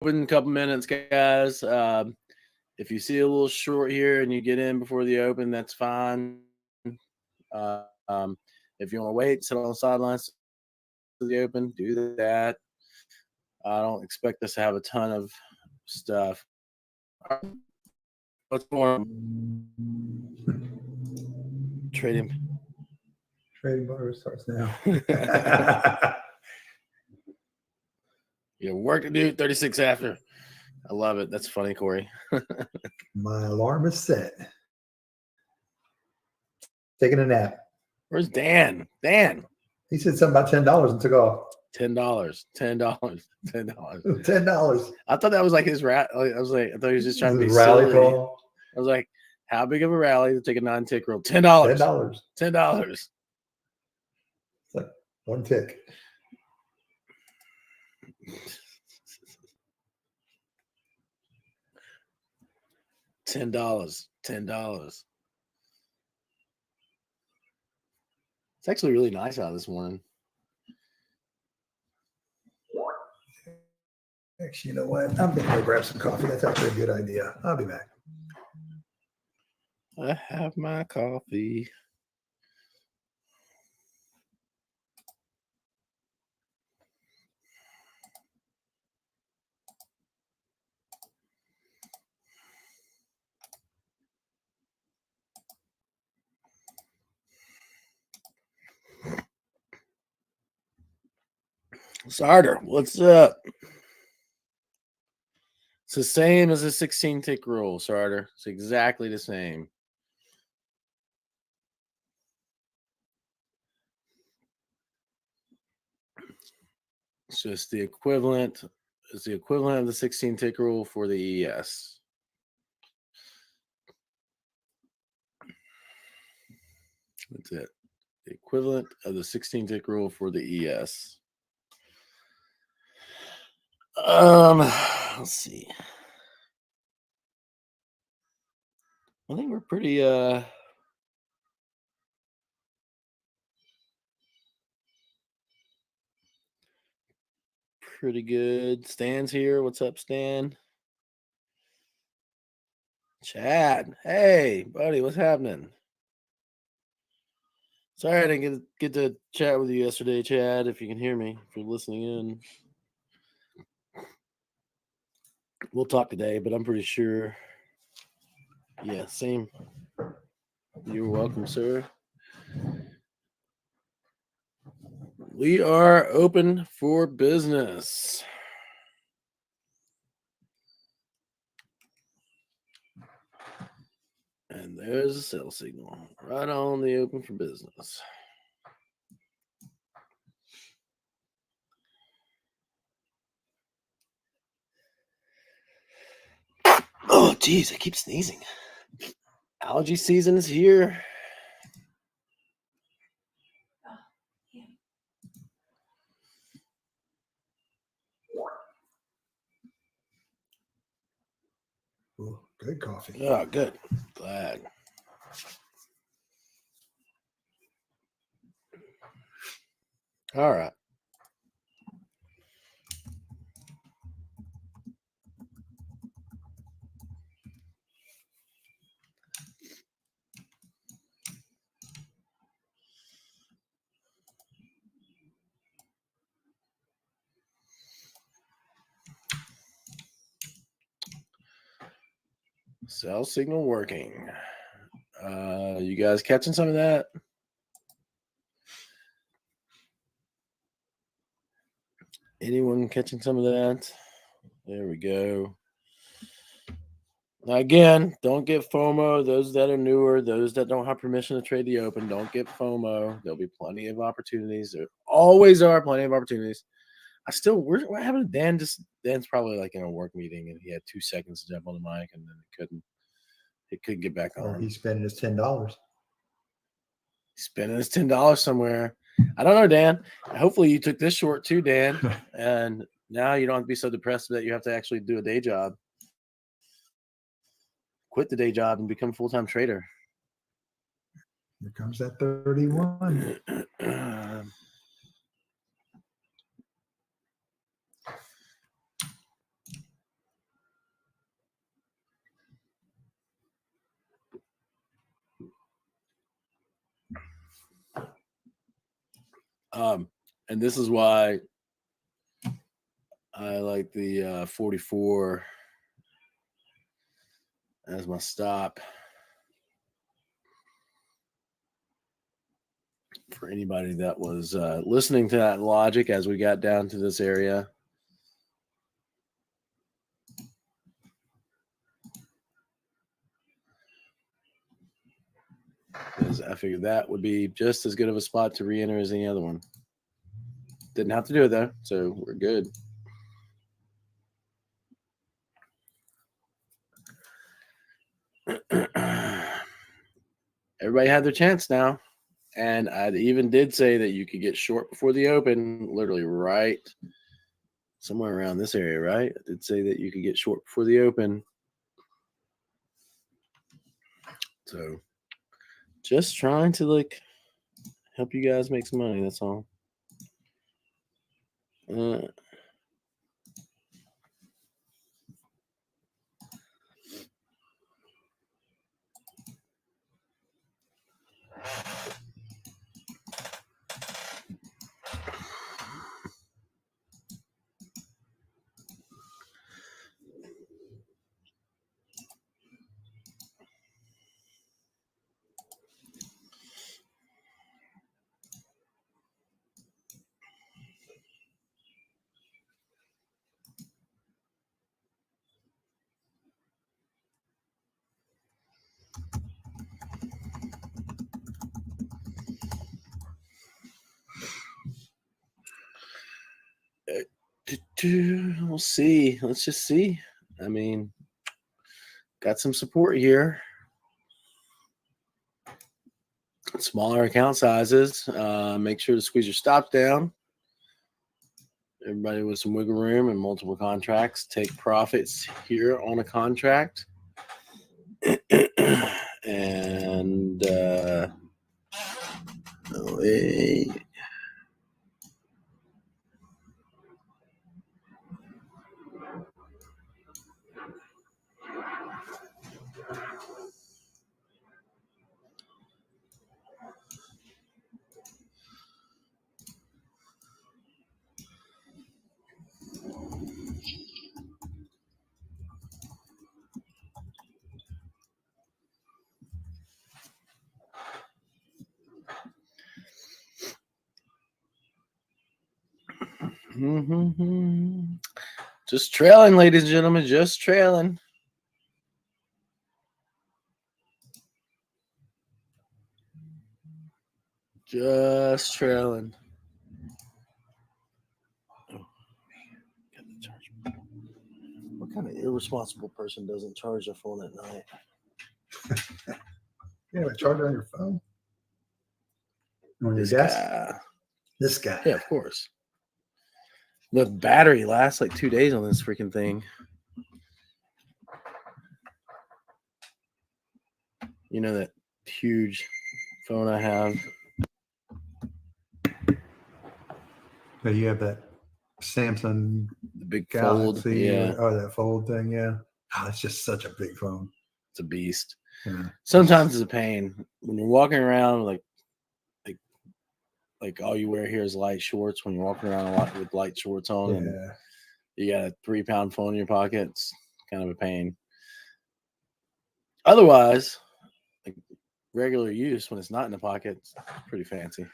open, couple minutes, guys. If you see a little short here and you get in before the open, that's fine. If you want to wait, sit on the sidelines to the open, do that. I don't expect us to have a ton of stuff. What's going on? Trading bar starts now. You have work to do. 36 after. I love it. That's funny, Corey. My alarm is set. Taking a nap. Where's Dan? Dan. He said something about $10 and took off. $10. $10. $10. I thought that was like his rat. I thought he was just trying to be rally silly. call. I was like, how big of a rally to take a 9-tick roll? $10. $10. $10. It's like one tick. $10. $10. It's actually really nice out this morning. Actually, you know what? I'm going to go grab some coffee. That's actually a good idea. I'll be back. I have my coffee. Sarter, what's up? It's the same as a 16-tick rule, Sarter. It's exactly the same. It's just the equivalent. It's the equivalent of the 16-tick rule for the ES. That's it. The equivalent of the 16-tick rule for the ES. Let's see. I think we're pretty good. Stan's here. What's up, Stan? Chad. Hey, buddy, what's happening? Sorry I didn't get to chat with you yesterday, Chad, if you can hear me, if you're listening in. We'll talk today, but I'm pretty sure. Yeah, same. You're welcome, sir. We are open for business. And there's a sell signal right on the open for business. Oh, geez, I keep sneezing. Allergy season is here. Ooh, good coffee. Oh, good. Glad. All right. Cell signal working. You guys catching some of that? Anyone catching some of that? There we go. Now again, don't get FOMO. Those that are newer, those that don't have permission to trade the open, don't get FOMO. There'll be plenty of opportunities. There always are plenty of opportunities. What happened to Dan? Dan's probably like in a work meeting and he had 2 seconds to jump on the mic and then he couldn't get back on. Or he's spending his $10. He's spending his $10 somewhere. I don't know, Dan. Hopefully you took this short too, Dan. And now you don't have to be so depressed that you have to actually do a day job. Quit the day job and become a full-time trader. Here comes that 31. And this is why I like the 44 as my stop. For anybody that was listening to that logic as we got down to this area. Because I figured that would be just as good of a spot to re-enter as any other one. Didn't have to do it though, so we're good. Everybody had their chance now. And I even did say that you could get short before the open, literally right somewhere around this area, right? I did say that you could get short before the open. So just trying to like help you guys make some money, that's all. We'll see. Let's just see. I mean, got some support here. Smaller account sizes. Make sure to squeeze your stop down. Everybody with some wiggle room and multiple contracts. Take profits here on a contract. And wait. Just trailing, ladies and gentlemen, just trailing. Just trailing. Oh, got the charge. What kind of irresponsible person doesn't charge their phone at night? You have a charger on your phone? On your This desk? guy. This guy. Yeah, of course. The battery lasts like 2 days on this freaking thing. You know that huge phone I have? So you have that Samsung The big Galaxy, fold. Yeah, that fold thing, yeah. Oh, it's just such a big phone. it's a beast. Yeah. Sometimes it's a pain when you're walking around like all you wear here is light shorts. When you're walking around a lot with light shorts on, and Yeah. you got a 3-pound phone in your pocket, it's kind of a pain. Otherwise, like regular use when it's not in the pocket, it's pretty fancy.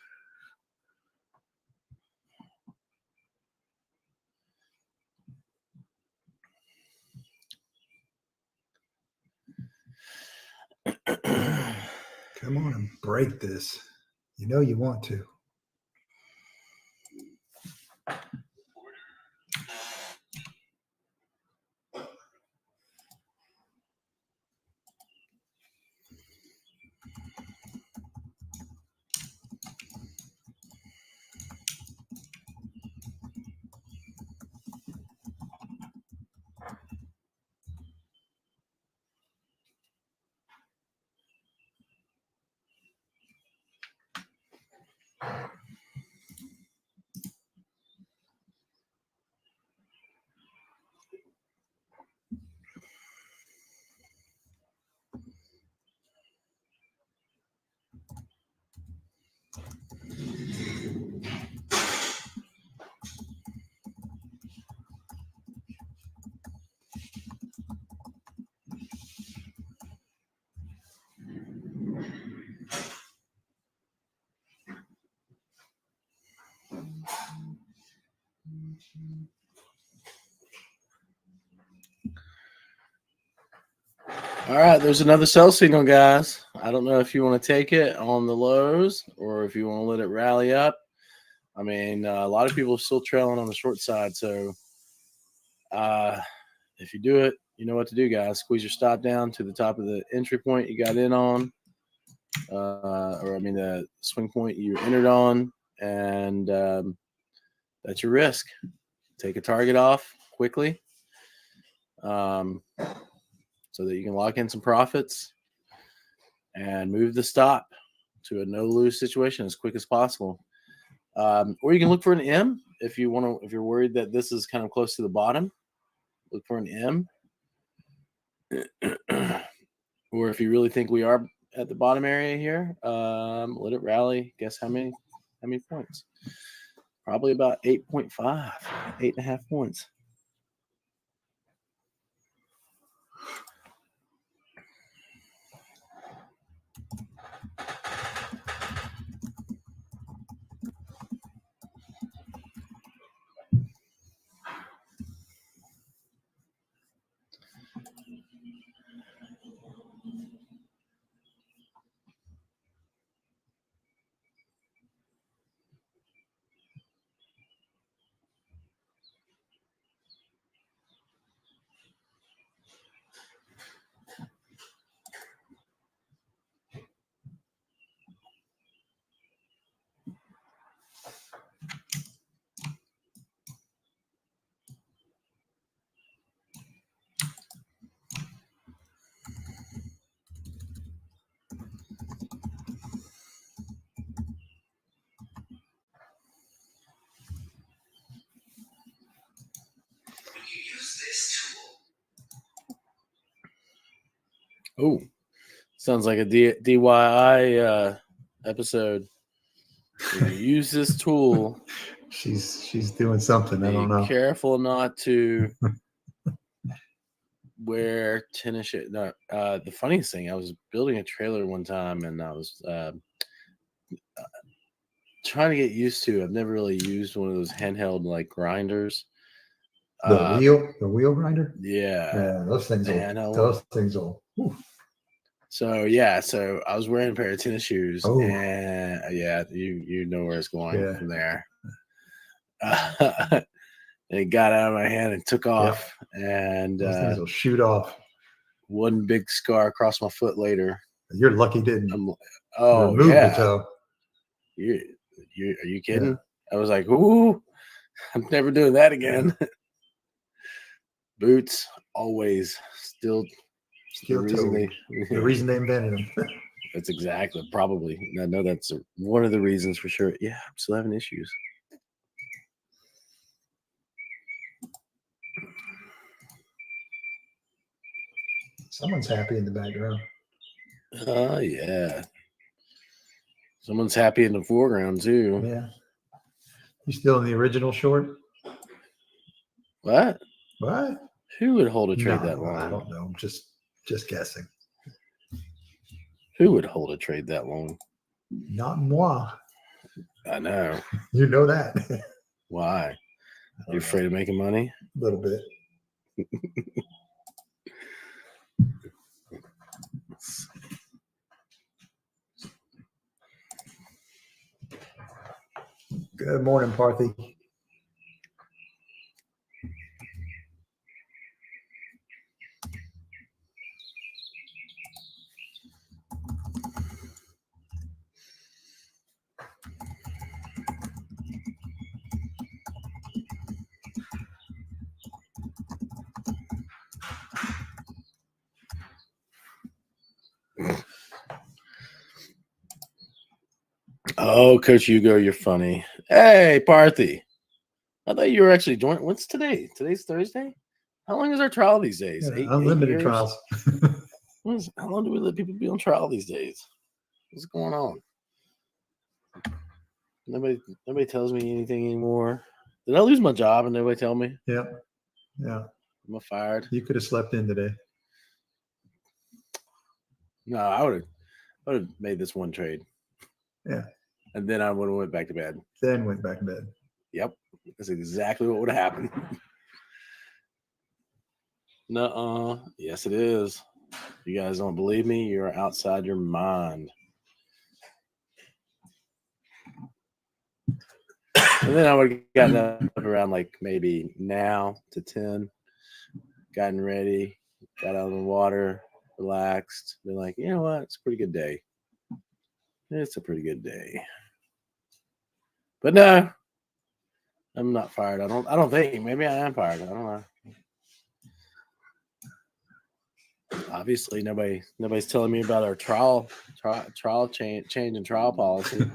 Come on and break this. You know you want to. All right, there's another sell signal, guys. I don't know if you want to take it on the lows or if you want to let it rally up. I mean, a lot of people are still trailing on the short side. So if you do it, you know what to do, guys. Squeeze your stop down to the top of the entry point you got in on, the swing point you entered on, and that's your risk. Take a target off quickly. So that you can lock in some profits and move the stop to a no-lose situation as quick as possible. Or you can look for an M if you want to. If you're worried that this is kind of close to the bottom, look for an M. Or if you really think we are at the bottom area here, let it rally. Guess how many points? Probably about 8.5, 8.5 points. Oh, sounds like a DIY episode. If you use this tool, She's doing something. I don't know. Be careful not to wear tennis shoes. No, the funniest thing, I was building a trailer one time, and I was trying to get used to. I've never really used one of those handheld like grinders. The wheel grinder. Yeah, those things will. So I was wearing a pair of tennis shoes, and you know where it's going from there. And it got out of my hand and took off, and those things will shoot off. One big scar across my foot later. You're lucky didn't. remove the toe. Are you kidding? Yeah. I was like, ooh, I'm never doing that again. Boots always still the reason they invented them. That's exactly, probably. I know that's one of the reasons for sure. Yeah, I'm still having issues. Someone's happy in the background. Oh, yeah. Someone's happy in the foreground, too. Yeah. You still in the original short? What? What? Who would hold a trade that long? I don't know. I'm just guessing. Who would hold a trade that long? Not moi. I know. You know that. Why? You afraid of making money? A little bit. Good morning, Parthy. Oh, Coach Hugo, you're funny. Hey, Parthy. I thought you were actually joining. What's today? Today's Thursday? How long is our trial these days? Unlimited trials. How long do we let people be on trial these days? What's going on? Nobody tells me anything anymore. Did I lose my job and nobody tell me? Yeah. Am I fired? You could have slept in today. No, I would have made this one trade. Yeah. And then I would have went back to bed. Then went back to bed. Yep. That's exactly what would have happened. Nuh-uh. Yes, it is. If you guys don't believe me, you're outside your mind. And then I would have gotten up around like maybe now to 10, gotten ready, got out of the water, relaxed, been like, you know what? It's a pretty good day. It's a pretty good day. But no, I'm not fired. I don't think. Maybe I am fired. I don't know. Obviously, nobody's telling me about our trial change in trial policy.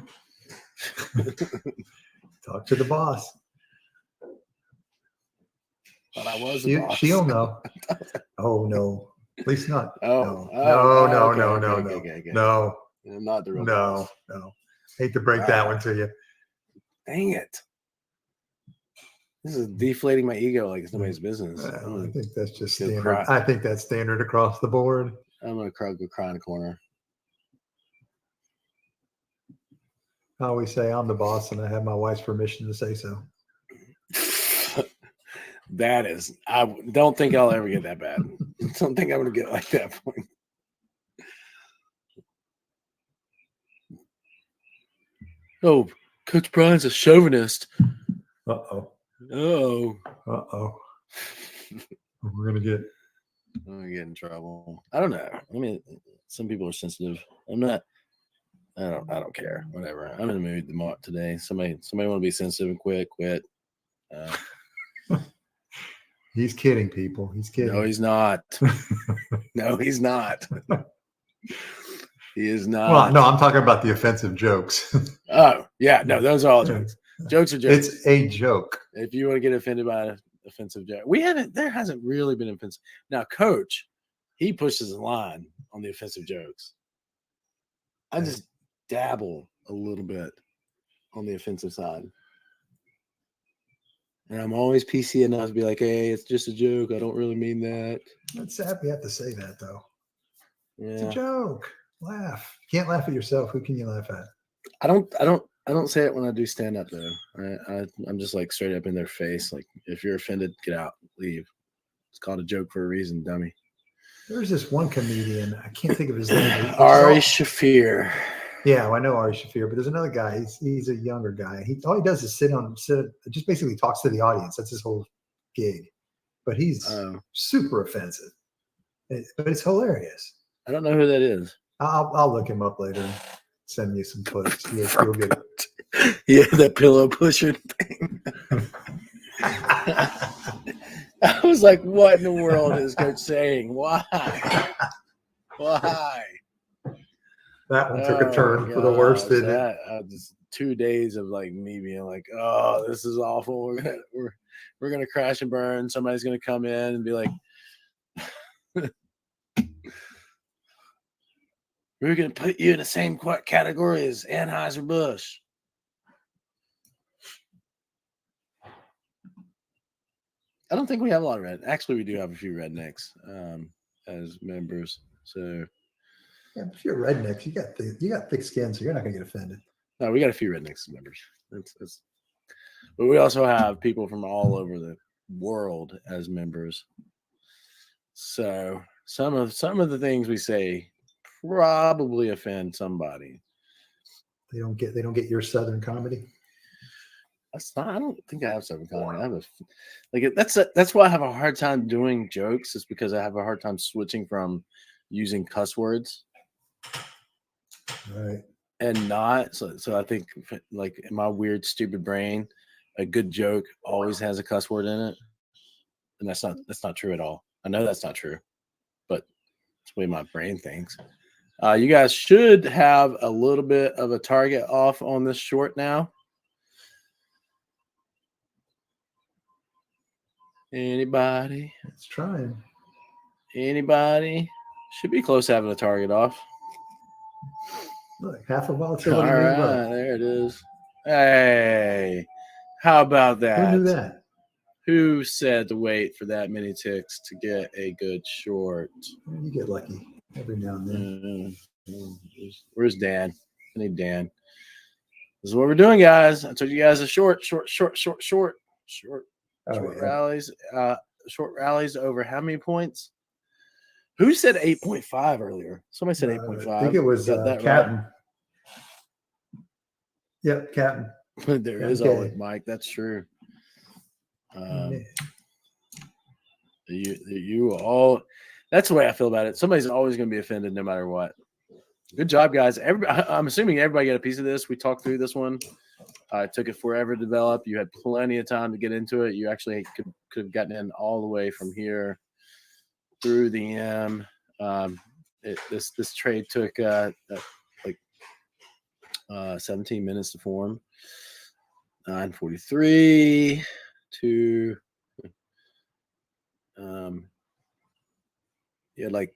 Talk to the boss. But I was the boss. She'll know. Oh no, at least not. Oh, No. No, I'm not the real boss. No. Hate to break that one to you. Dang it. This is deflating my ego like it's nobody's business. Well, I think that's just standard. Cry. I think that's standard across the board. I'm going to go cry in the corner. I always say I'm the boss and I have my wife's permission to say so. That is, I don't think I'll ever get that bad. I don't think I'm going to get like that point. Oh, Coach Brian's a chauvinist. Uh-oh. Oh. Uh-oh. We're going to get... I'm going to get in trouble. I don't know. I mean, some people are sensitive. I'm not. I don't care. Whatever. I'm in the mood today. Somebody want to be sensitive and quit. He's kidding, people. He's kidding. No, he's not. No, he's not. He is not. Well, no, I'm talking about the offensive jokes. Oh, yeah. No, those are all jokes. Jokes are jokes. It's a joke. If you want to get offended by an offensive joke, there hasn't really been offensive. Now, Coach, he pushes the line on the offensive jokes. I just dabble a little bit on the offensive side. And I'm always PC enough to be like, hey, it's just a joke. I don't really mean that. It's sad we have to say that, though. Yeah. It's a joke. Laugh. You can't laugh at yourself. Who can you laugh at? I don't say it when I do stand up though. I'm just like straight up in their face. Like, if you're offended, get out, leave. It's called a joke for a reason, dummy. There's this one comedian. I can't think of his name. Ari Shaffir. Yeah, well, I know Ari Shaffir, but there's another guy. He's a younger guy. All he does is just basically talks to the audience. That's his whole gig. But he's super offensive. But it's hilarious. I don't know who that is. I'll look him up later and send you some clips. You'll get it. Yeah, that pillow pusher thing. I was like, what in the world is Coach saying? Why? Why? That one took a turn for the worst, didn't it? Just 2 days of like me being like, oh, this is awful. We're gonna crash and burn. Somebody's gonna come in and be like, we're going to put you in the same category as Anheuser-Busch. I don't think we have a lot of red. Actually, we do have a few rednecks as members. So, yeah, if you're rednecks, you got thick skin, so you're not going to get offended. No, we got a few rednecks as members. But we also have people from all over the world as members. So some of the things we say probably offend somebody. They don't get your Southern comedy. I don't think I have Southern comedy. That's why I have a hard time doing jokes. Is because I have a hard time switching from using cuss words, right, and not. So I think like in my weird stupid brain, a good joke always has a cuss word in it, and that's not true at all. I know that's not true, but it's the way my brain thinks. You guys should have a little bit of a target off on this short now. Anybody? It's trying. Anybody? Should be close to having a target off. Look, half a volatility. All right, there it is. Hey, how about that? Who knew that? Who said to wait for that many ticks to get a good short? You get lucky every now and then. Where's Dan? I need Dan. This is what we're doing, guys. I told you guys a short rallies. Short rallies over how many points? Who said 8.5 earlier? Somebody said 8.5. I think it was Got that Captain. right? Yep, Captain. There is always Mike. That's true. You all. That's the way I feel about it. Somebody's always going to be offended no matter what. Good job, guys. I'm assuming everybody got a piece of this. We talked through this one. It took it forever to develop. You had plenty of time to get into it. You actually could have gotten in all the way from here through the M. This trade took 17 minutes to form. 9:43 to you had like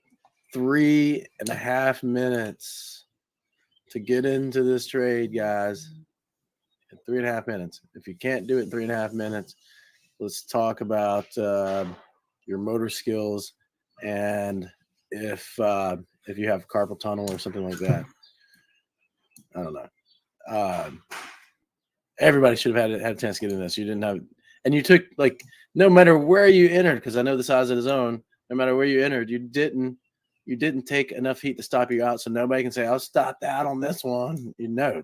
3.5 minutes to get into this trade, guys. 3.5 minutes. If you can't do it in 3.5 minutes, let's talk about your motor skills and if you have carpal tunnel or something like that. I don't know. Everybody should have had a chance to get in this. You didn't have, and you took like no matter where you entered, because I know the size of the zone. No matter where you entered, you didn't take enough heat to stop you out, so nobody can say I'll stop out on this one. You know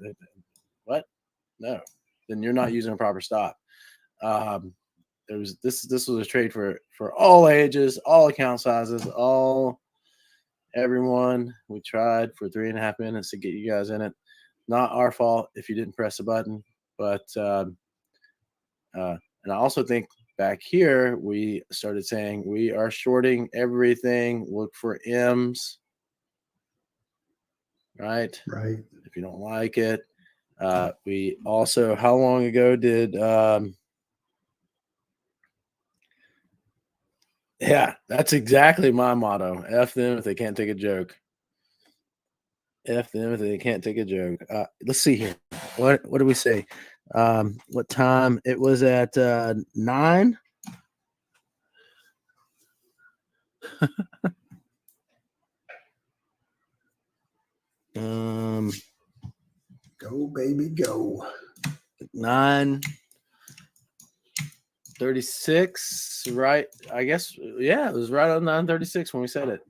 what? No, then you're not using a proper stop. This was a trade for all ages, all account sizes, everyone. We tried for 3.5 minutes to get you guys in it. Not our fault if you didn't press a button, but and I also think back here we started saying we are shorting everything. Look for M's, right? Right. If you don't like it, we also how long ago did yeah, that's exactly my motto. F them if they can't take a joke. F them if they can't take a joke. Let's see here. What do we say? What time? It was at 9. Go baby, go. 9:36, right? I guess yeah, it was right on 9:36 when we said it.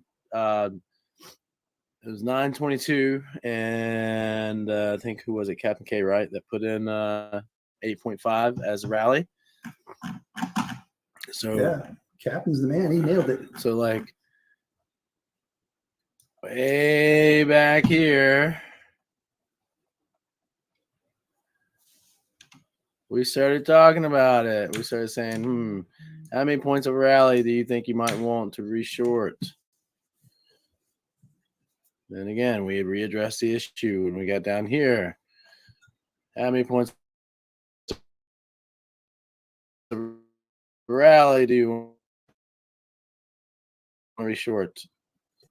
It was 9:22, and I think who was it? Captain K, right? That put in 8.5 as a rally. So yeah, Captain's the man. He nailed it. So like way back here, we started talking about it. We started saying, how many points of rally do you think you might want to reshort? Then again, we readdressed the issue when we got down here. How many points of rally do you want to reshort?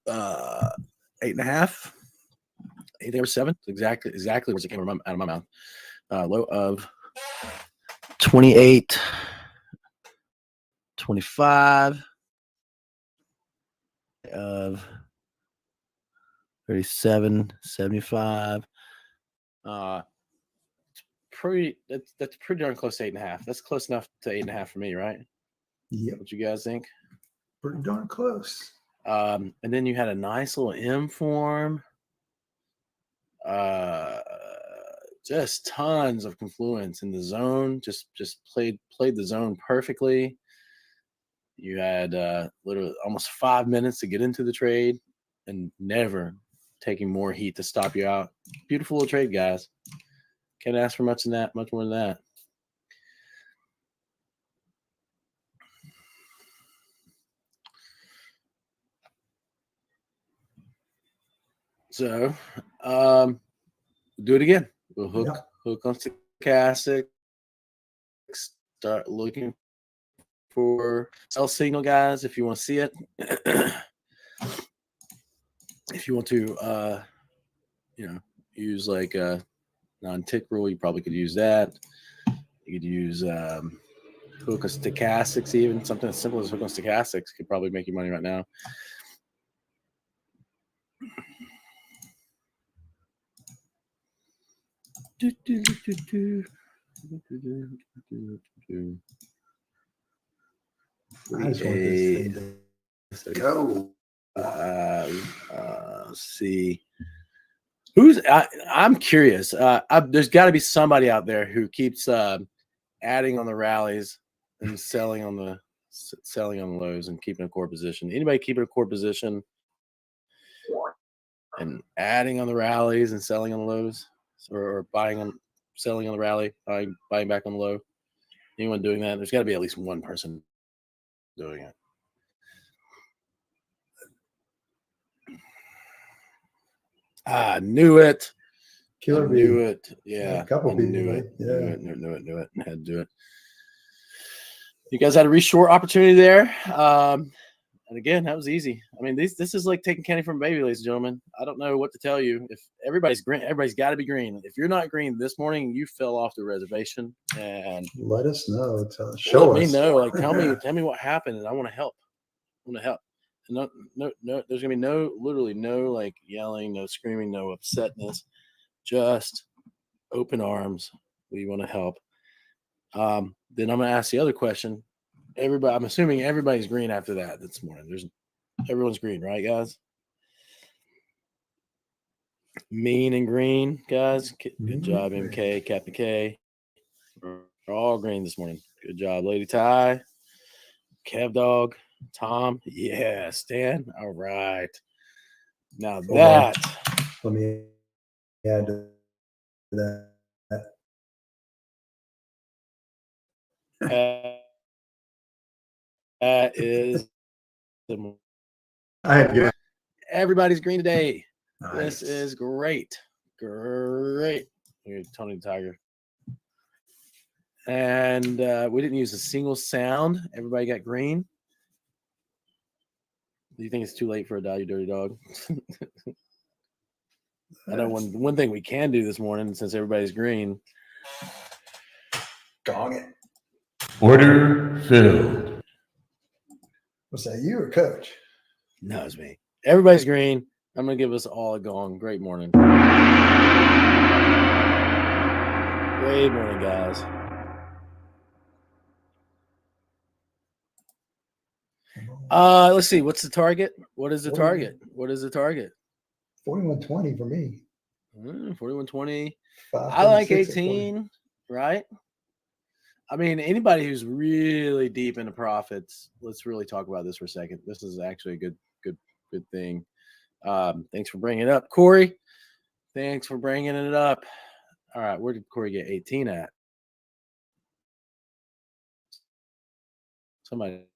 8.5, 8 or 7. Exactly where it came out of my mouth. Low of 28, 25 of 37, 75. That's pretty darn close to 8.5. That's close enough to 8.5 for me, right? Yep. What you guys think? Pretty darn close. And then you had a nice little M form. Just tons of confluence in the zone. Just played the zone perfectly. You had literally almost 5 minutes to get into the trade, and never taking more heat to stop you out. Beautiful little trade, guys. Can't ask for much more than that. So, do it again. We'll hook on stochastics. Start looking for sell signal, guys. If you want to see it, if you want to, use like a non-tick rule, you probably could use that. You could use hook on stochastics, even something as simple as hook on stochastics could probably make you money right now. I just want this thing to go. Let's see. I'm curious. There's got to be somebody out there who keeps adding on the rallies and selling on the lows and keeping a core position. Anybody keeping a core position and adding on the rallies and selling on the lows, or selling on the rally, buying back on the low? Anyone doing that? There's got to be at least one person doing it. I knew it. Killer I knew it. Yeah. A couple people. Knew it. Yeah. Knew it. Had to do it. You guys had a reshort opportunity there. And again, that was easy. I mean, this is like taking candy from a baby, ladies and gentlemen. I don't know what to tell you. If everybody's green, everybody's got to be green. If you're not green this morning, you fell off the reservation. And let us know. Show us. Let me know. Like, tell me what happened, and I want to help. I want to help. No. There's gonna be literally no like yelling, no screaming, no upsetness. Just open arms. We want to help. Then I'm gonna ask the other question. I'm assuming everybody's green after that this morning. Everyone's green, right, guys? Mean and green, guys. Good job, MK, Captain K. We're all green this morning. Good job, Lady Ty, Kev Dog, Tom. Yeah, Stan. All right. Now that. Let me add to that. That is. Everybody's green today. Nice. This is great. Great. Here's Tony the Tiger. And we didn't use a single sound. Everybody got green. Do you think it's too late for a die, you dirty dog? I know one thing we can do this morning, since everybody's green. Gong it. Order filled. Was that you or Coach? No, it's me. Everybody's green. I'm going to give us all a gong. Great morning. Great morning, guys. Let's see. What's the target? What is the target? 4120 for me. 4120. I like 18, right? I mean, anybody who's really deep into profits, let's really talk about this for a second. This is actually a good thing. Thanks for bringing it up, Corey. Thanks for bringing it up. All right, where did Corey get 18 at? Somebody.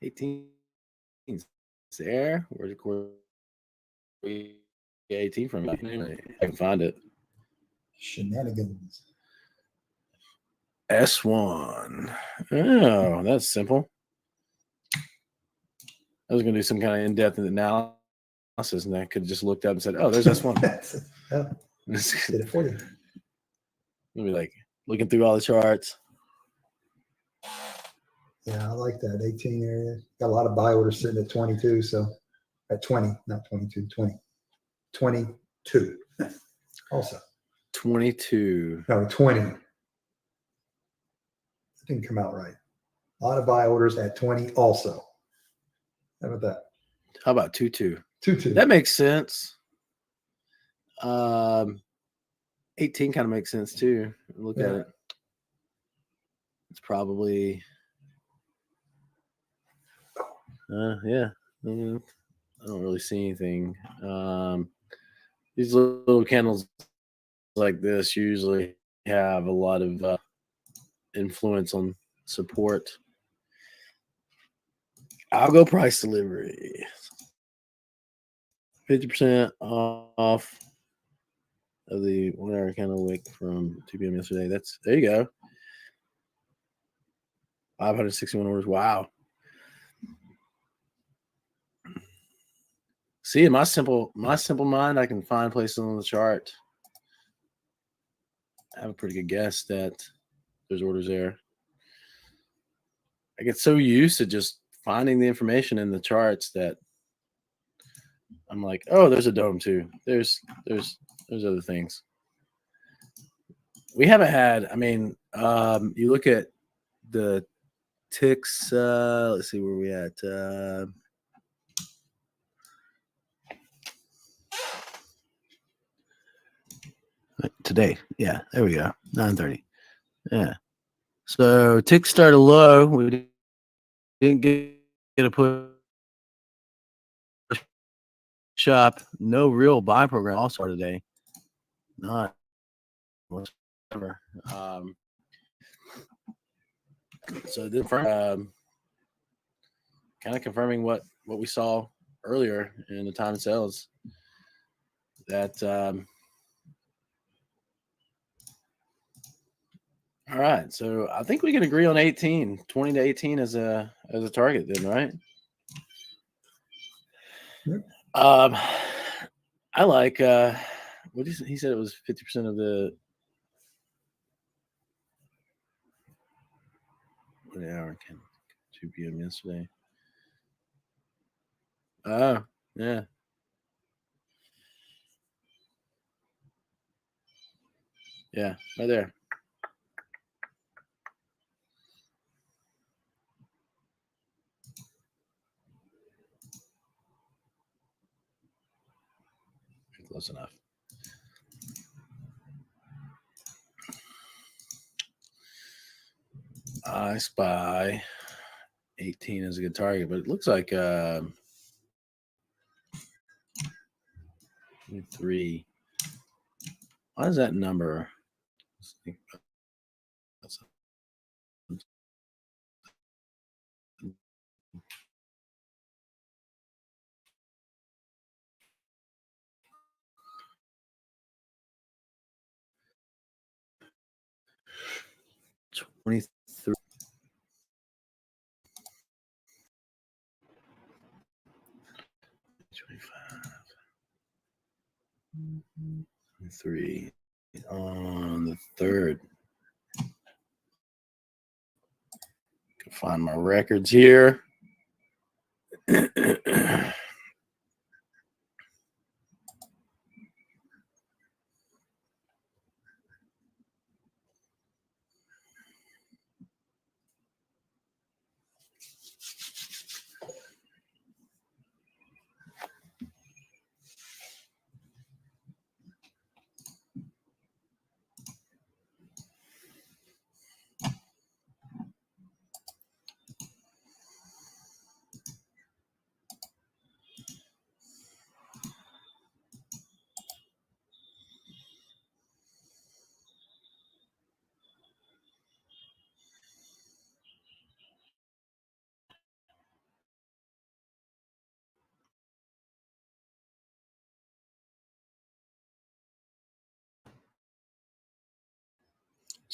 18 is there. Where did Corey get 18 from? I can find it. Shenanigans. S1. Oh, that's simple. I was going to do some kind of in-depth analysis, and I could have just looked up and said, "Oh, there's S1." Did it for you. Maybe like looking through all the charts. Yeah, I like that 18 area. Got a lot of buy orders sitting at 22, so at 20, not 22, 20. 22 also. 22. No, 20. It didn't come out right. A lot of buy orders at 20 also. How about that? How about 2-2? 2-2. That makes sense. 18 kind of makes sense too. Look at it. It's probably yeah. I don't really see anything. These little candles like this usually have a lot of influence on support. I'll go price delivery. 50% off of the 1 hour candle wick from 2 p.m. yesterday. There you go. 561 orders. Wow. See, in my simple mind, I can find places on the chart. I have a pretty good guess that there's orders there. I get so used to just finding the information in the charts that I'm like, oh, there's a dome too. There's other things. We haven't had. I mean, you look at the ticks. Let's see where we at. Today. Yeah, there we go. 9:30. Yeah. So ticks started low. We didn't get a push up. No real buy program all-star today. Not whatsoever. So this kind of confirming what we saw earlier in the time sales, that all right, so I think we can agree on 18, 20 to 18 as a target then, right? Yep. I like what he said it was 50% of the 2 p.m. yesterday. Oh, yeah. Yeah, right there. Close enough. I spy 18 as a good target, but it looks like 3. Why is that number? 23. 3 on the 3rd. Can find my records here.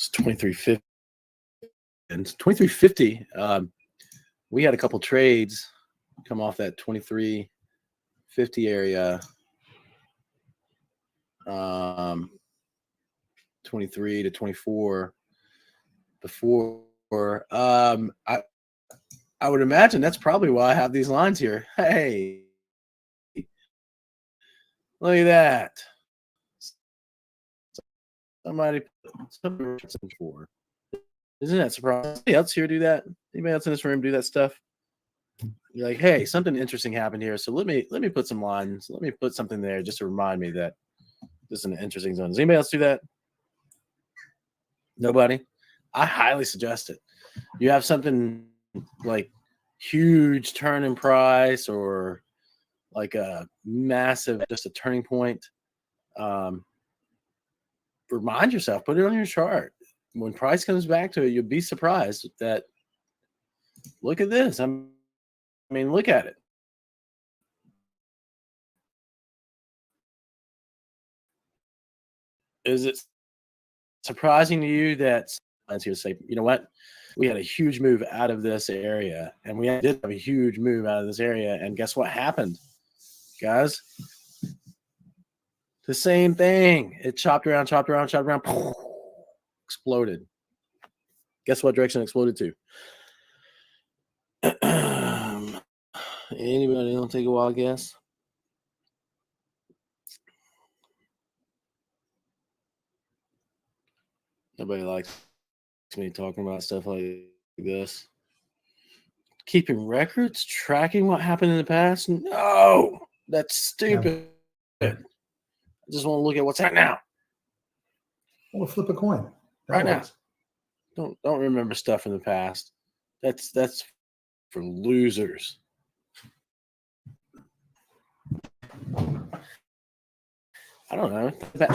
It's 2350. And 2350. We had a couple trades come off that 2350 area. 23 to 24 before. I would imagine that's probably why I have these lines here. Hey, look at that. Somebody for. Isn't that surprising? Anybody else here do that? Anybody else in this room do that stuff? You're like, hey, something interesting happened here. So let me put some lines. Let me put something there just to remind me that this is an interesting zone. Does anybody else do that? Nobody? I highly suggest it. You have something like huge turn in price or like a massive, just a turning point. Remind yourself, put it on your chart. When price comes back to it, you'll be surprised that, look at this. I mean, look at it. Is it surprising to you that let's here say, you know what? We had a huge move out of this area, and we did have a huge move out of this area. And guess what happened, guys? The same thing. It chopped around, exploded. Guess what direction it exploded to? Anybody else take a wild guess? Nobody likes me talking about stuff like this. keeping records, tracking what happened in the past. No, that's stupid. I just want to look at what's happening now. I want to flip a coin. Right now. Don't remember stuff in the past. That's for losers. I don't know.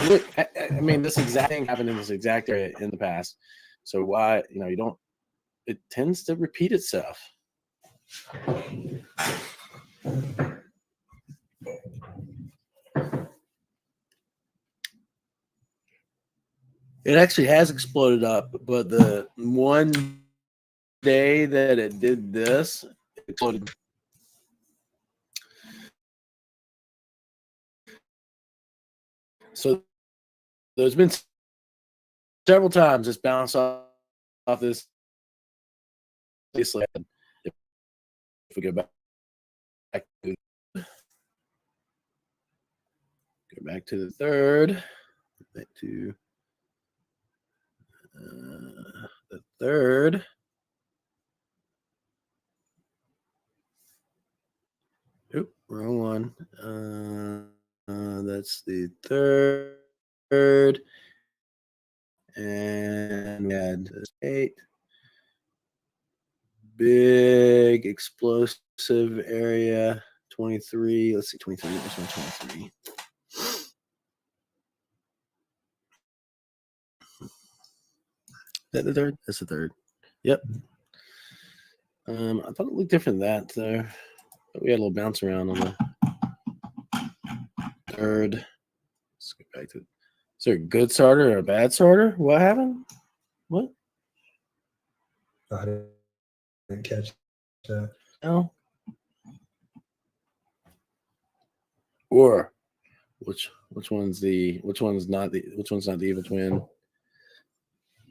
Look, I mean, this exact thing happened in this exact area in the past. So why, you don't, it tends to repeat itself. It actually has exploded up, but the one day that it did this, it exploded. So there's been several times it's bounced off this. If we go back to the third, back to the third. Oop, wrong one. That's the third. And we had 8. Big explosive area. 23. Let's see, 23. This one, 23. Is that the third? That's the third. Yep. I thought it looked different than that, though. But we had a little bounce around on the third. Let's get back to it. Is there a good starter or a bad starter? What happened? What? I didn't catch that. No. Or which one's not the evil twin?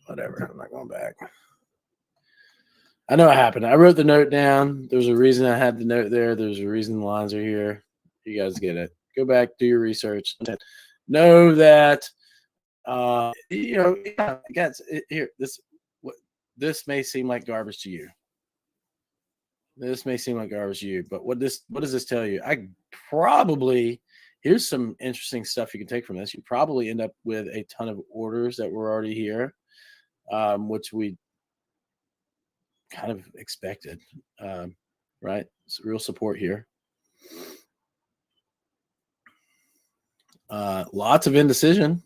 Whatever. I'm not going back. I know what happened. I wrote the note down. There's a reason I had the note there. There's a reason the lines are here. You guys get it. Go back, do your research. Know that guys, here, this may seem like garbage to you. This may seem like garbage to you, but what does this tell you? Here's some interesting stuff you can take from this. You probably end up with a ton of orders that were already here, which we kind of expected, right? It's real support here. Lots of indecision.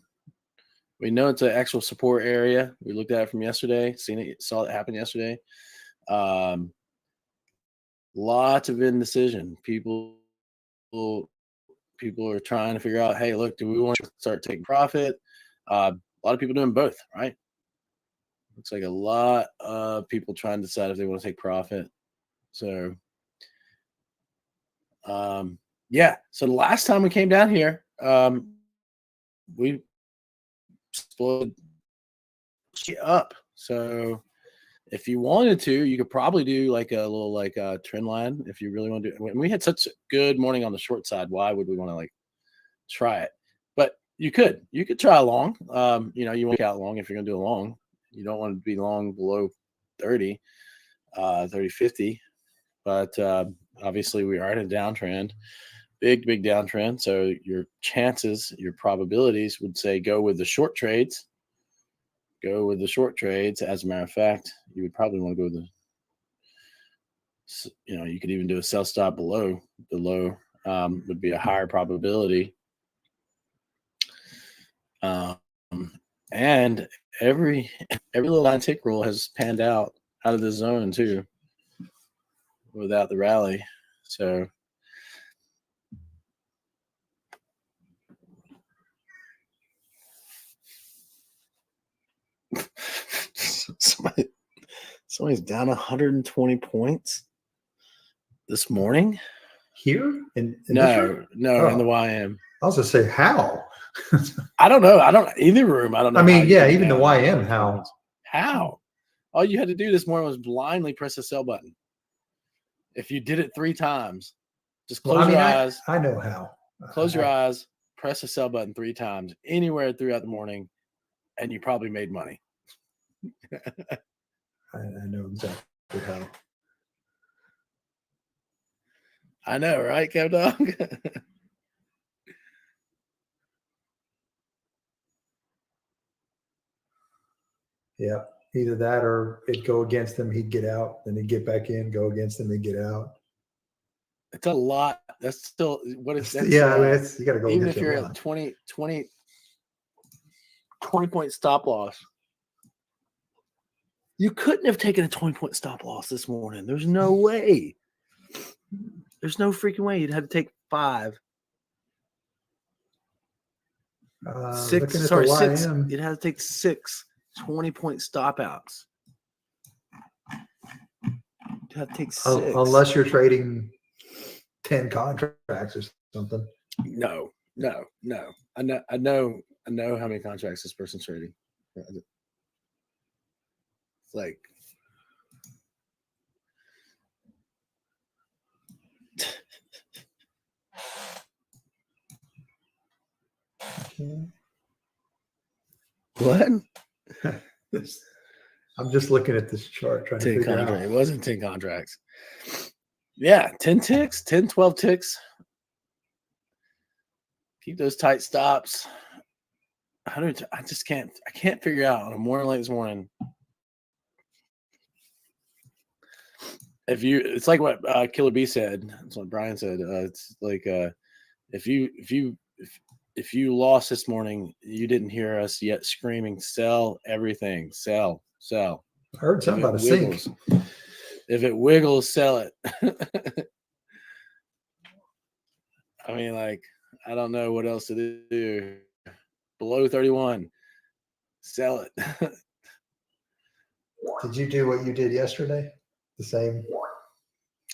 We know it's an actual support area. We looked at it from yesterday, saw it happen yesterday. Lots of indecision. People are trying to figure out, hey, look, do we want to start taking profit? A lot of people doing both, right? Looks like a lot of people trying to decide if they want to take profit. So, yeah. So the last time we came down here, we split up. So if you wanted to, you could probably do like a little trend line if you really want to do it. When we had such a good morning on the short side, why would we want to try it? But you could try a long. You want to out long if you're going to do a long. You don't want to be long below 30, 50. But obviously we are in a downtrend, big downtrend. So your chances, your probabilities would say go with the short trades. As a matter of fact, you would probably want to go with you could even do a sell stop below the low, would be a higher probability. And every little line tick roll has panned out of the zone too, without the rally. So somebody's down 120 points this morning. Here? In no, in the YM. I was going to say, how? I don't know. Either room. I don't know. I mean, yeah, even the YM, how? How? All you had to do this morning was blindly press the sell button. If you did it 3 times, just close your eyes. I know how. Close your eyes, press the sell button 3 times, anywhere throughout the morning, and you probably made money. I know exactly how. I know, right, Kev Dog? Yeah, either that or it'd go against him, he'd get out, then he'd get back in, go against him, he'd get out. It's a lot. That's still what is that? Yeah, I mean, you got to go even against if you're your at 20 point stop loss. You couldn't have taken a 20-point stop loss this morning. There's no way. There's no freaking way. You'd have to take 5. 6. Sorry, 6. You'd have to take 6 20-point stop outs. You'd have to take 6. Unless you're trading 10 contracts or something. No. I know how many contracts this person's trading. It's like what? I'm just looking at this chart trying to figure out. It wasn't 10 contracts. Yeah, 10 ticks, 10, 12 ticks. Keep those tight stops. I can't figure out on a morning like this morning. It's like what Killer B said. That's what Brian said. It's like if you lost this morning, you didn't hear us yet screaming, "Sell everything, sell." I heard something about a sink. If it wiggles, sell it. I mean, like, I don't know what else to do. Below 31, sell it. Did you do what you did yesterday? The same?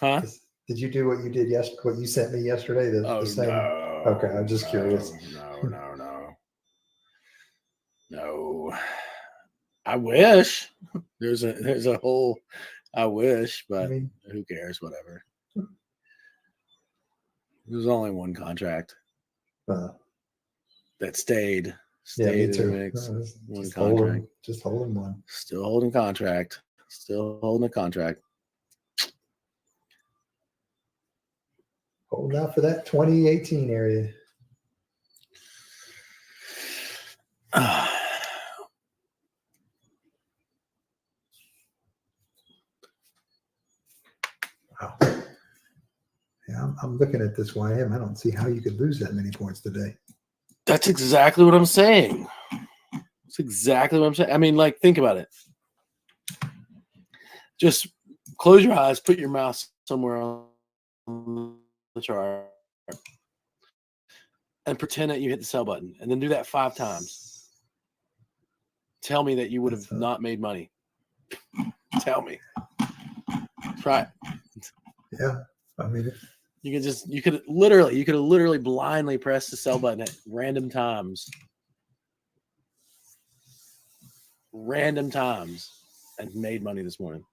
Huh? Did you do what you did yesterday? What you sent me yesterday? The same? No. Okay, I'm just curious. No. I wish there's a whole. I wish, but who cares? Whatever. There's only one contract that stayed. Yeah, me in too. the mix. One contract. Just holding one. Still holding contract. Still holding a contract. Holding out for that 2018 area. Wow. Yeah, I'm looking at this YM. I don't see how you could lose that many points today. That's exactly what I'm saying. That's exactly what I'm saying. I mean, like, think about it. Just close your eyes, put your mouse somewhere on the chart, and pretend that you hit the sell button, and then do that 5 times. Tell me that you would have not made money. Tell me. Try it. Yeah, I mean, you could have literally blindly pressed the sell button at random times, and made money this morning.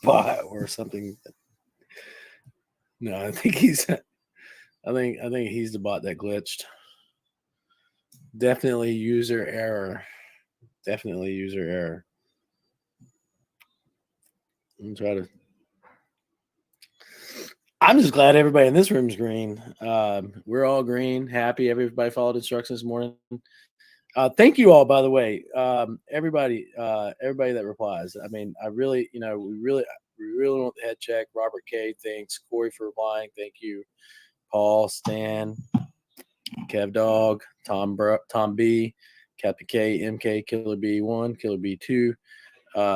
Bot or something. No, I think he's the bot that glitched. Definitely user error. I'm just glad everybody in this room is green. We're all green, happy. Everybody followed instructions this morning. Thank you all, by the way. Everybody that replies. I mean, we really want the head check. Robert K, thanks. Corey for replying. Thank you. Paul, Stan, Kev Dog, Tom B, Captain K, MK, Killer B1, Killer B2,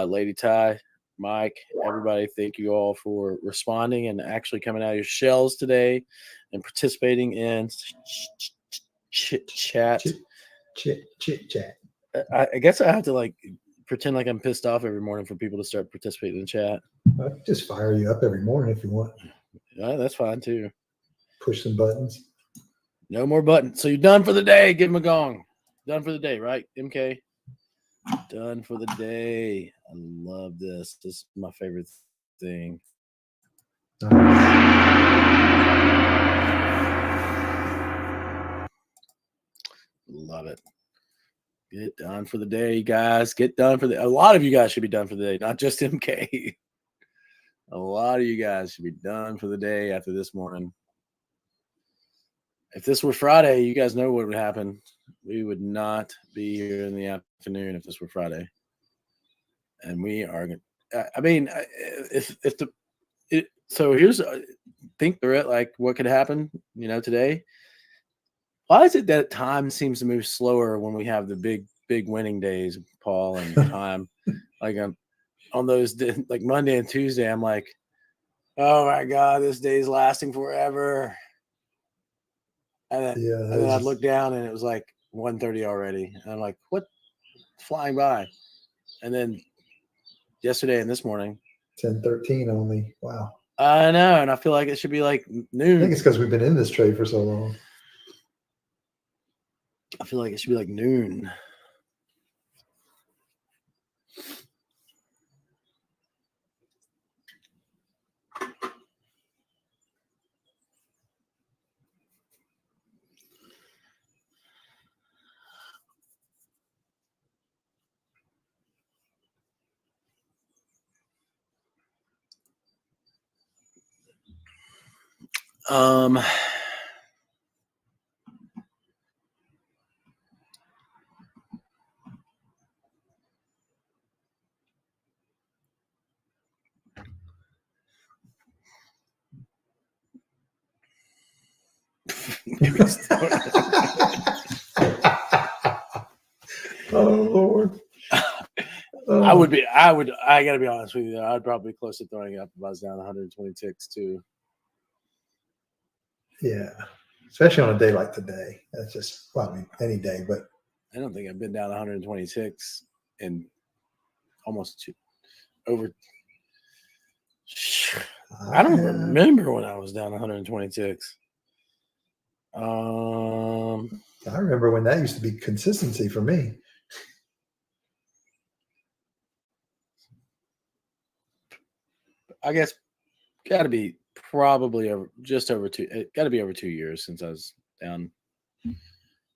Lady Ty, Mike, everybody, thank you all for responding and actually coming out of your shells today and participating in chit chat. Chit chat. I guess I have to like pretend like I'm pissed off every morning for people to start participating in chat. I can just fire you up every morning if you want. Yeah, that's fine too. Push some buttons. No more buttons. So you're done for the day. Give him a gong. Done for the day, right, MK? Done for the day. I love this. This is my favorite thing. Love it. Get done for the day, guys. Get done for the. A lot of you guys should be done for the day, not just MK. A lot of you guys should be done for the day after this morning. If this were Friday, you guys know what would happen. We would not be here in the afternoon if this were Friday. And we are. I mean, so here's think through it. Like, what could happen? Today. Why is it that time seems to move slower when we have the big winning days, Paul, and time? Like on those like Monday and Tuesday, I'm like, oh my God, this day's lasting forever. And then I'd look down and it was like 1:30 already. And I'm like, what? Flying by. And then yesterday and this morning, 10:13 only. Wow. I know, and I feel like it should be like noon. I think it's because we've been in this trade for so long. I feel like it should be like noon. Oh Lord. I gotta be honest with you. I'd probably be close to throwing up if I was down 120 ticks too. Yeah. Especially on a day like today. That's just, any day, but I don't think I've been down 120 ticks in almost over. I don't remember when I was down 120 ticks. I remember when that used to be consistency for me. I guess got to be probably just over two. It got to be over 2 years since I was down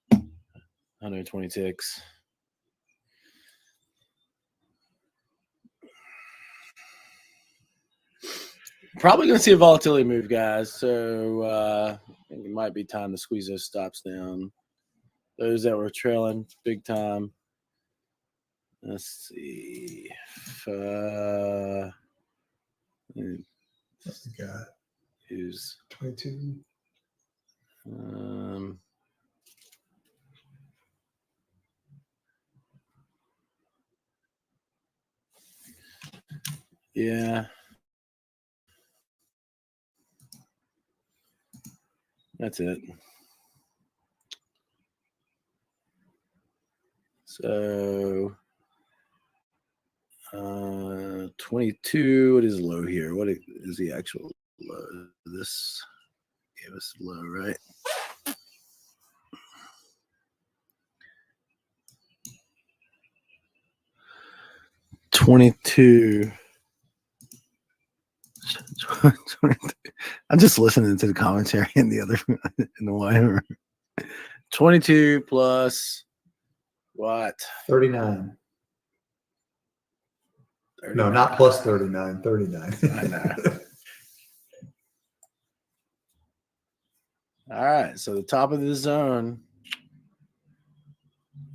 120 ticks. Probably going to see a volatility move, guys. So I think it might be time to squeeze those stops down. Those that were trailing big time. Let's see. Got who's 22. Yeah. That's it. So 22. What is low here? What is the actual low? This gave us low, right? $22. I'm just listening to the commentary in the wire. 22 plus what? 39. No, not plus 39. 39. I know. All right. So the top of the zone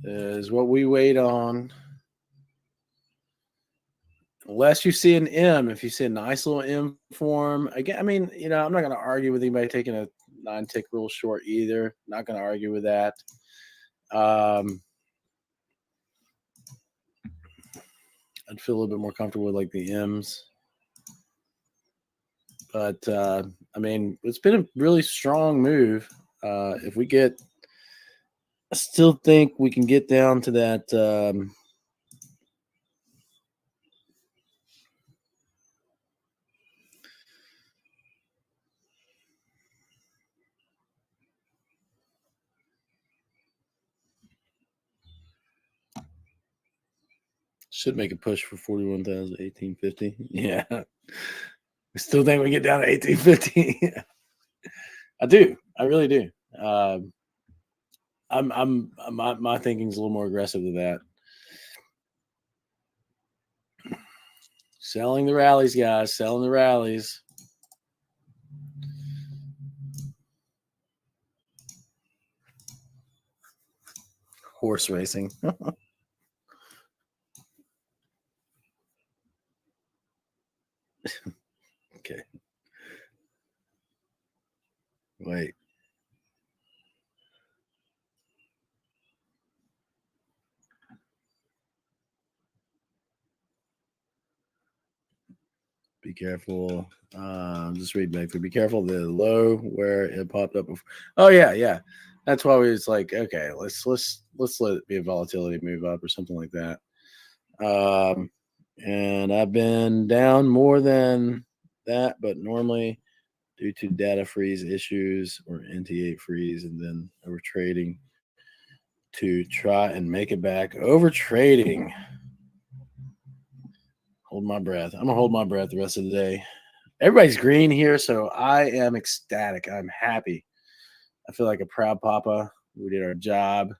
is what we wait on. Unless you see an M, if you see a nice little M form, again, I mean, I'm not going to argue with anybody taking a 9-tick rule short either. Not going to argue with that. I'd feel a little bit more comfortable with like the M's. But, I mean, it's been a really strong move. If we get – I still think we can get down to that should make a push for 41,000, 1850. Yeah. I still think we get down to 1850. I do. I really do. My thinking's a little more aggressive than that. Selling the rallies, guys. Selling the rallies. Horse racing. Okay. Wait. Be careful. I'm just reading back through. Be careful the low where it popped up before. Oh yeah. That's why we was like, okay, let's let it be a volatility move up or something like that. And I've been down more than that, but normally due to data freeze issues or NT8 freeze, and then over trading to try and make it back. Over trading. Hold my breath. I'm gonna hold my breath the rest of the day. Everybody's green here, so I am ecstatic. I'm happy. I feel like a proud papa. We did our job.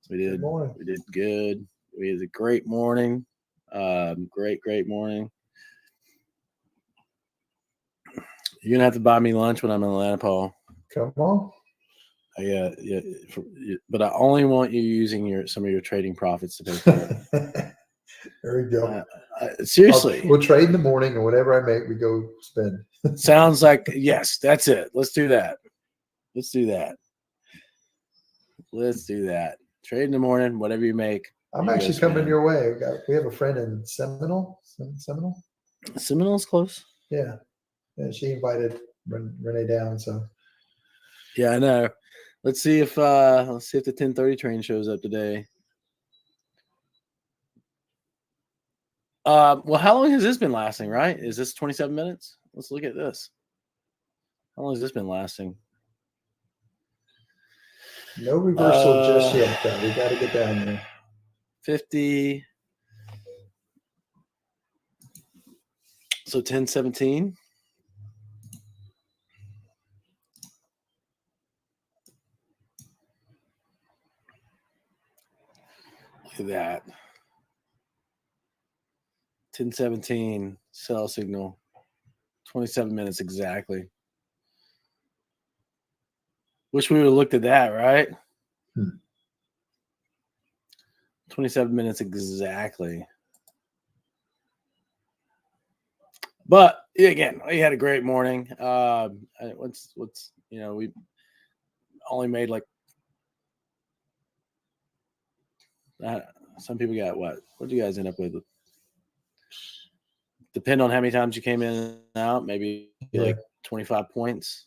We did good. We had a great morning. Great morning. You're gonna have to buy me lunch when I'm in Atlanta, Paul. Come on. Yeah, but I only want you using some of your trading profits to pay for it. There we go. Seriously, we'll trade in the morning, and whatever I make, we go spend. Sounds like yes. That's it. Let's do that. Trade in the morning, whatever you make. I'm actually coming your way. We have a friend in Seminole. Seminole's close. Yeah. She invited Renee down. So yeah, I know. Let's see if the 10:30 train shows up today. Well, how long has this been lasting? Right? Is this 27 minutes? Let's look at this. How long has this been lasting? No reversal just yet, though. We got to get down there. 50. So 10:17. Look at that. 10:17 sell signal. 27 minutes exactly. Wish we would have looked at that, right? 27 minutes exactly. But again, we had a great morning. We only made like some people got what? What did you guys end up with? Depend on how many times you came in and out, maybe like 25 points.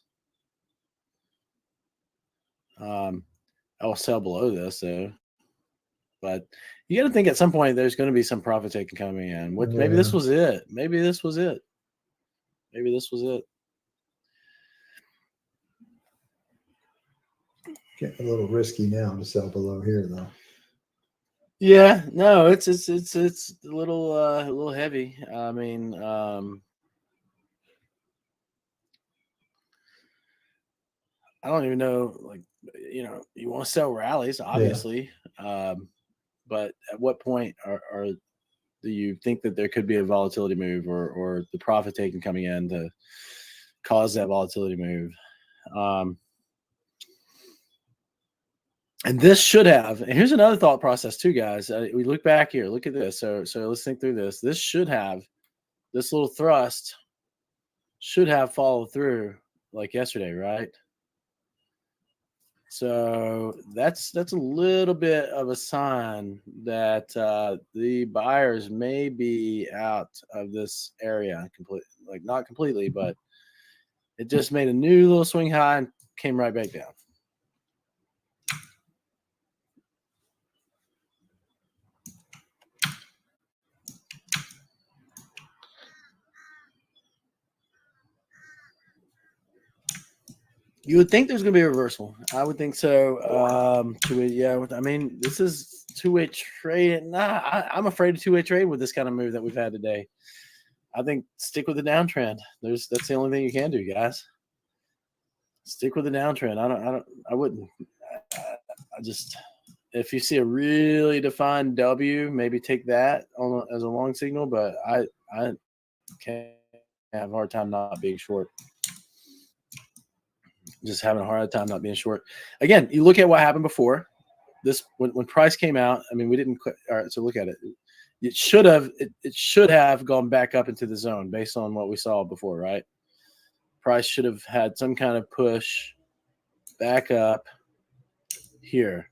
I'll sell below this though. But you got to think at some point there's going to be some profit taking coming in. Maybe this was it. Getting a little risky now to sell below here, though. Yeah, no, it's a little heavy. I mean, I don't even know. Like, you want to sell rallies, obviously, but at what point do you think that there could be a volatility move or the profit taking coming in to cause that volatility move? And this should have. And here's another thought process too, guys. We look back here. Look at this. So let's think through this. This little thrust should have followed through like yesterday, right? So that's a little bit of a sign that the buyers may be out of this area not completely, but it just made a new little swing high and came right back down. You would think there's going to be a reversal. I would think so. I mean, this is two-way trade. I'm afraid of two-way trade with this kind of move that we've had today. I think stick with the downtrend. That's the only thing you can do, guys. Stick with the downtrend. I wouldn't. If you see a really defined W, maybe take that as a long signal. But I I can't have a hard time not being short. Just having a hard time not being short. Again, you look at what happened before. This when price came out. I mean, we didn't. All right, so look at it. It should have gone back up into the zone based on what we saw before, right? Price should have had some kind of push back up here.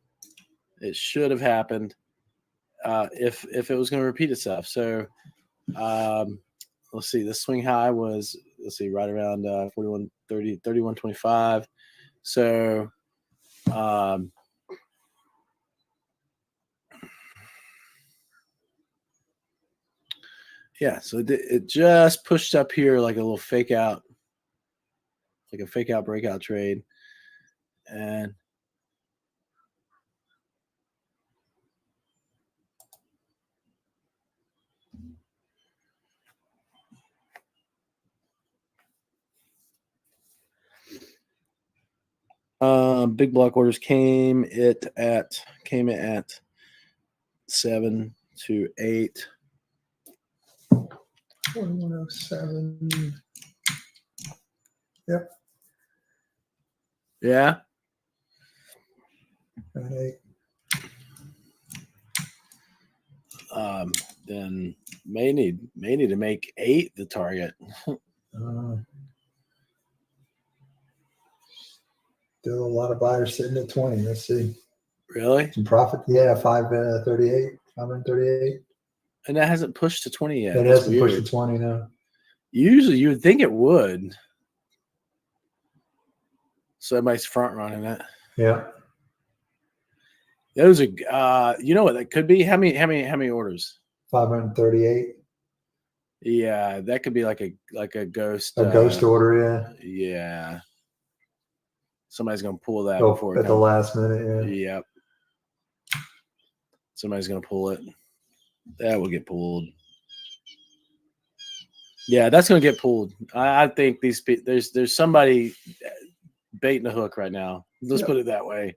It should have happened if it was going to repeat itself. So let's see. The swing high was right around 31.25. So yeah, so it just pushed up here like a little fake out, like a fake out breakout trade. And big block orders came at 7 to 8. 4107. Yep. Yeah. Right. Then may need to make 8 the target. Still a lot of buyers sitting at 20. Let's see. Really? Some profit. Yeah, 538, 538. And that hasn't pushed to 20 yet. It That's hasn't pushed to 20 now. Usually you would think it would. So everybody's front running it. Yeah. Those are you know what that could be? How many orders? 538. Yeah, that could be like a ghost. A ghost order, yeah. Yeah. Somebody's gonna pull that before at the last minute, yeah. Yep. Somebody's gonna pull it. That will get pulled. Yeah, that's gonna get pulled. I think there's somebody baiting a hook right now. Let's put it that way.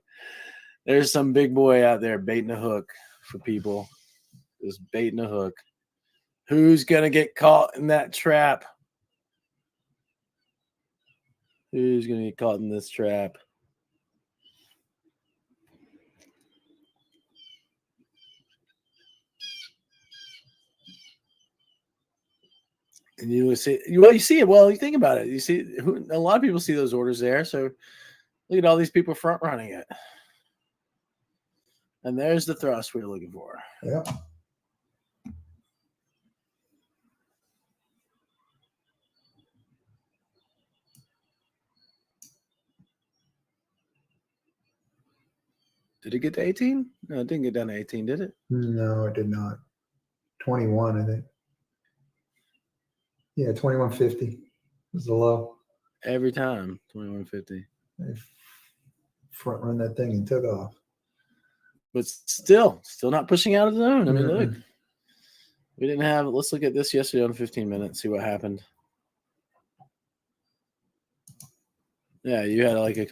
There's some big boy out there baiting a hook for people. Just baiting a hook. Who's gonna get caught in that trap? Who's gonna get caught in this trap? And you see it. Well, you think about it. You see, a lot of people see those orders there. So look at all these people front running it. And there's the thrust we were looking for. Yeah. Did it get to 18? No, it didn't get down to 18, did it? No, it did not. 21, I think. Yeah, 2150 was the low. Every time, 2150. They front run that thing and took off. But still not pushing out of the zone. I mean, look. We didn't have. Let's look at this yesterday on 15 minutes. See what happened. Yeah, you had like a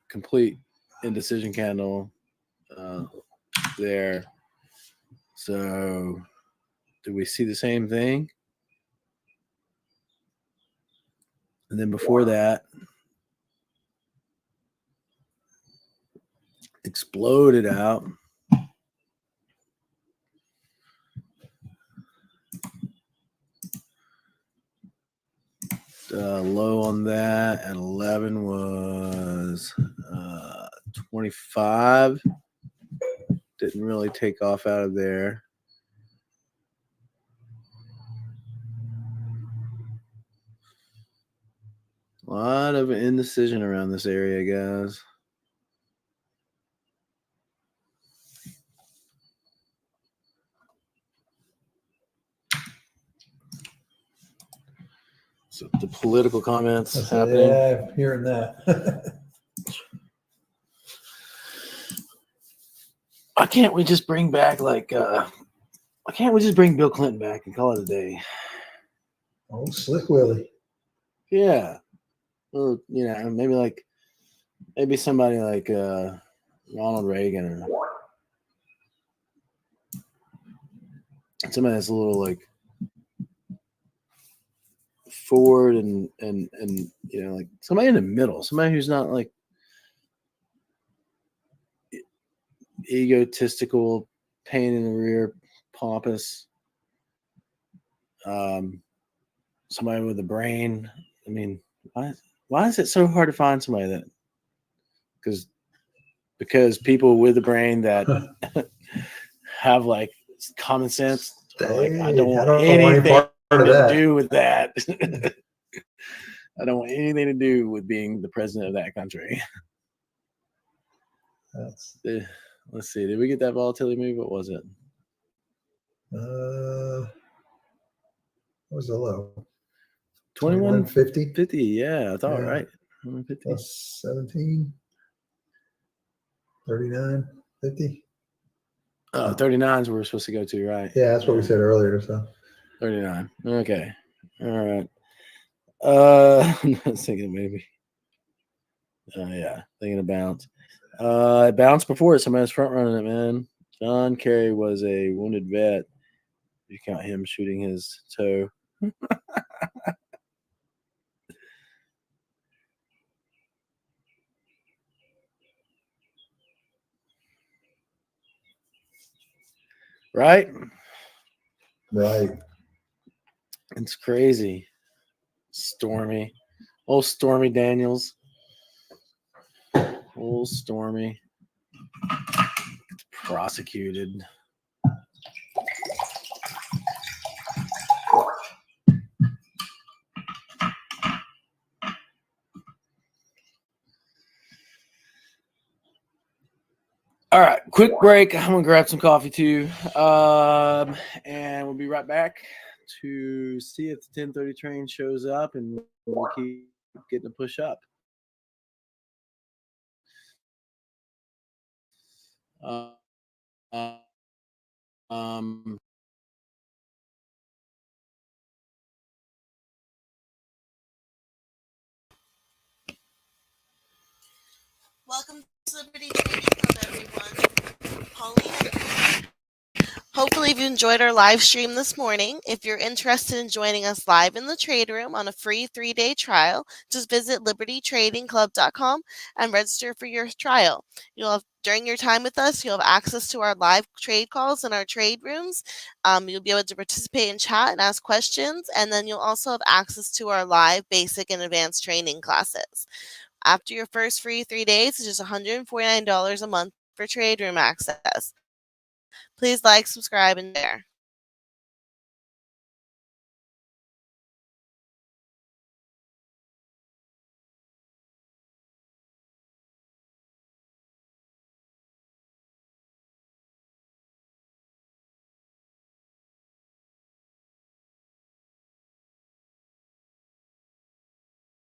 complete indecision candle there. So, do we see the same thing? And then before that, exploded out. Low on that at 11 was 25. Didn't really take off out of there. A lot of indecision around this area, guys. So the political comments happening. Yeah, hearing that. Why can't we just bring back why can't we just bring Bill Clinton back and call it a day? Oh, Slick Willie. Yeah. Well, maybe somebody like Ronald Reagan or somebody that's a little like forward and you know, like somebody in the middle, somebody who's not like egotistical, pain in the rear, pompous. Somebody with a brain. I mean, why is it so hard to find somebody that? Because people with a brain that have like common sense are like, I don't want anything to do with that. I don't want anything to do with being the president of that country. Let's see. Did we get that volatility move? What was it? What was the low? 21.50. 50. Yeah, I thought right. 50. Plus 17. 39, 50. 39 is where we're supposed to go to, right? Yeah, that's what we said earlier. So 39. Okay. All right. I'm thinking maybe. Yeah, thinking of bounce. It bounced before it. Somebody's front running it, man. John Kerry was a wounded vet. You count him shooting his toe. Right? Right. It's crazy. Stormy. Old Stormy Daniels. Old Stormy. Prosecuted. All right, quick break. I'm gonna grab some coffee too, and we'll be right back to see if the 10:30 train shows up, and we'll keep getting to push up. Welcome to Liberty Trading Club, everyone. Pauline. Hopefully you've enjoyed our live stream this morning. If you're interested in joining us live in the trade room on a free 3-day trial, just visit libertytradingclub.com and register for your trial. During your time with us, you'll have access to our live trade calls in our trade rooms. You'll be able to participate in chat and ask questions, and then you'll also have access to our live basic and advanced training classes. After your first free 3 days, it's just $149 a month for trade room access. Please like, subscribe, and share.